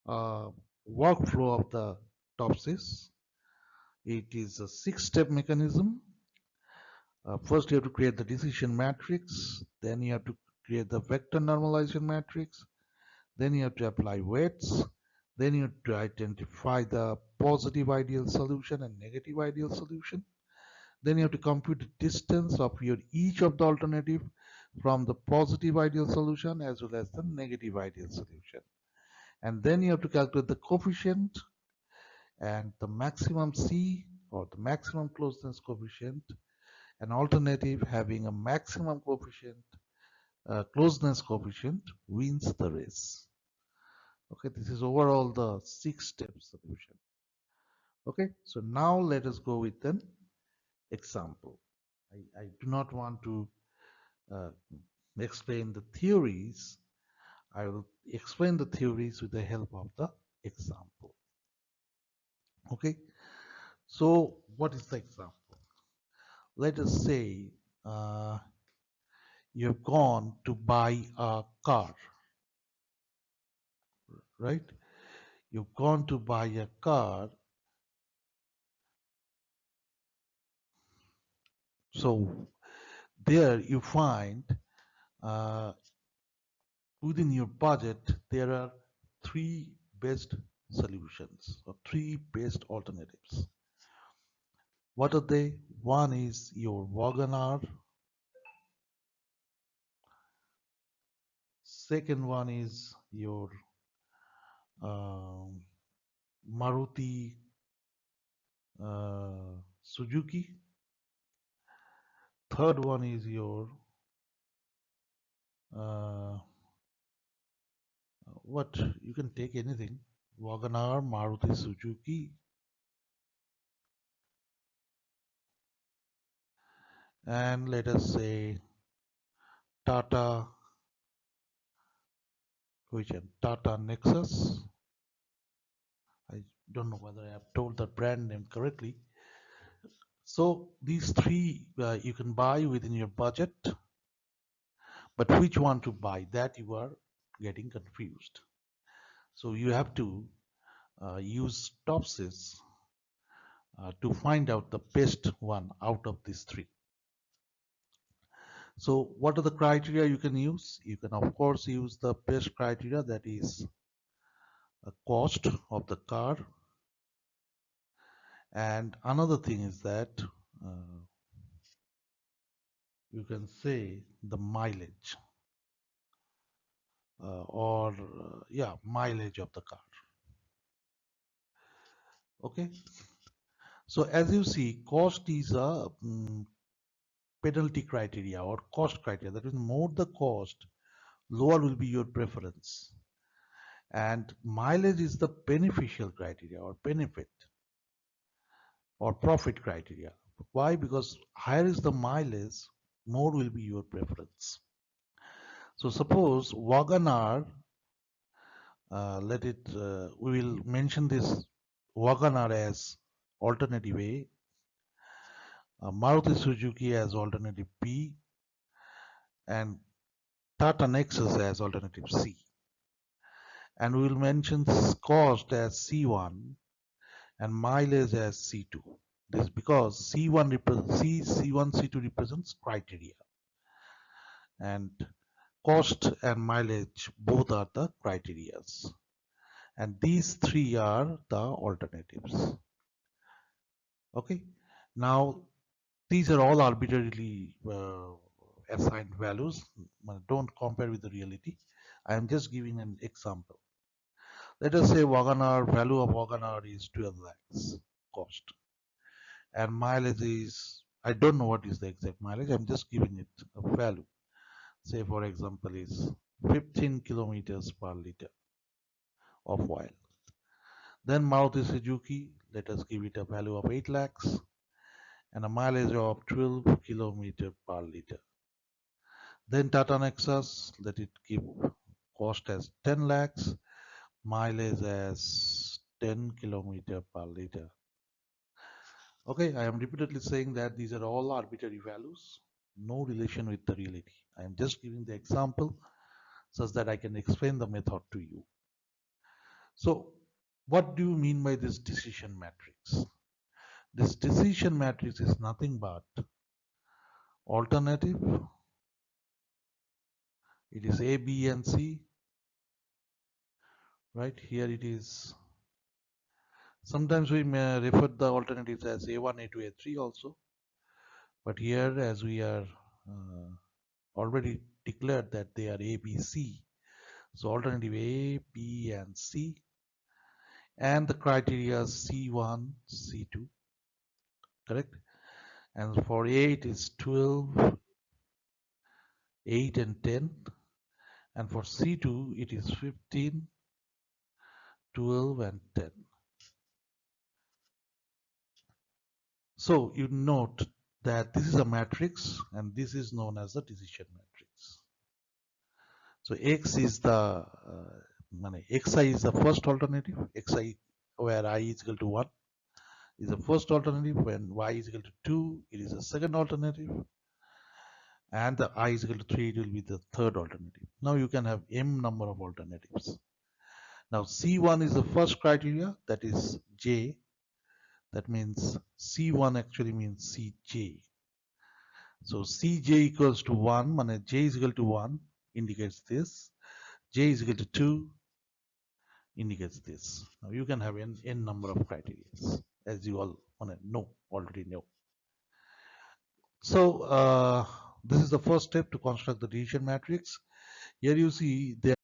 uh, workflow of the TOPSIS. It is a 6-step mechanism. First, you have to create the decision matrix. Then you have to create the vector normalization matrix. Then you have to apply weights. Then you have to identify the positive ideal solution and negative ideal solution. Then you have to compute the distance of each of the alternative from the positive ideal solution as well as the negative ideal solution. And then you have to calculate the coefficient and the maximum C or the maximum closeness coefficient, an alternative having a maximum coefficient closeness coefficient wins the race. Okay, this is overall the 6-step solution. Okay, so now let us go with an example. I do not want to uh, explain the theories. I will explain the theories with the help of the example. Okay, so what is the example? Let us say you have gone to buy a car, right? You've gone to buy a car. So there you find uh, within your budget, there are three best solutions or three best alternatives. What are they? One is your WagonR. Second one is your um, Maruti Suzuki. Third one is your what you can take anything, WagonR, Maruti Suzuki, and let us say Tata, which one? Tata Nexus. I don't know whether I have told the brand name correctly. So these three you can buy within your budget, but which one to buy, that you are getting confused. So you have to use TOPSIS to find out the best one out of these three. So what are the criteria you can use? You can of course use the best criteria, that is a cost of the car. And another thing is that you can say the mileage or yeah, mileage of the car. Okay. So as you see, cost is a penalty criteria or cost criteria. That is, more the cost, lower will be your preference. And mileage is the beneficial criteria or benefit or profit criteria. Why? Because higher is the mileage, more will be your preference. So suppose WagonR, we will mention this WagonR as alternative A, Maruti Suzuki as alternative B, and Tata Nexus as alternative C. And we will mention cost as C1 and mileage as C2. This is because C1, C2 represents criteria, and cost and mileage both are the criterias. And these three are the alternatives. Okay. Now, these are all arbitrarily assigned values. Don't compare with the reality. I am just giving an example. Let us say WagonR, value of WagonR is 12 lakhs cost, and mileage is, I don't know what is the exact mileage, I'm just giving it a value. Say for example is 15 kilometers per liter of oil. Then Maruti Suzuki, let us give it a value of 8 lakhs and a mileage of 12 kilometers per liter. Then Tata Nexus, let it give cost as 10 lakhs, mileage as 10 kilometers per liter. Okay, I am repeatedly saying that these are all arbitrary values, no relation with the reality. I am just giving the example such that I can explain the method to you. So what do you mean by this decision matrix? This decision matrix is nothing but alternative. It is A, B, and C. Right here it is. Sometimes we may refer the alternatives as A1, A2, A3 also. But here, as we are already declared that they are A, B, C. So alternative A, B, and C. And the criteria C1, C2. Correct? And for A it is 12, 8, and 10. And for C2 it is 15, 12, and 10. So you note that this is a matrix and this is known as the decision matrix. So X is the Xi is the first alternative. Xi where I is equal to 1 is the first alternative. When Y is equal to 2, it is the second alternative. And the I is equal to 3, it will be the third alternative. Now you can have m number of alternatives. Now C1 is the first criteria, that is J. That means C1 actually means Cj. So Cj equals to 1, and J is equal to 1 indicates this. J is equal to 2 indicates this. Now you can have n number of criteria, as you all already know. So this is the first step to construct the decision matrix. Here you see there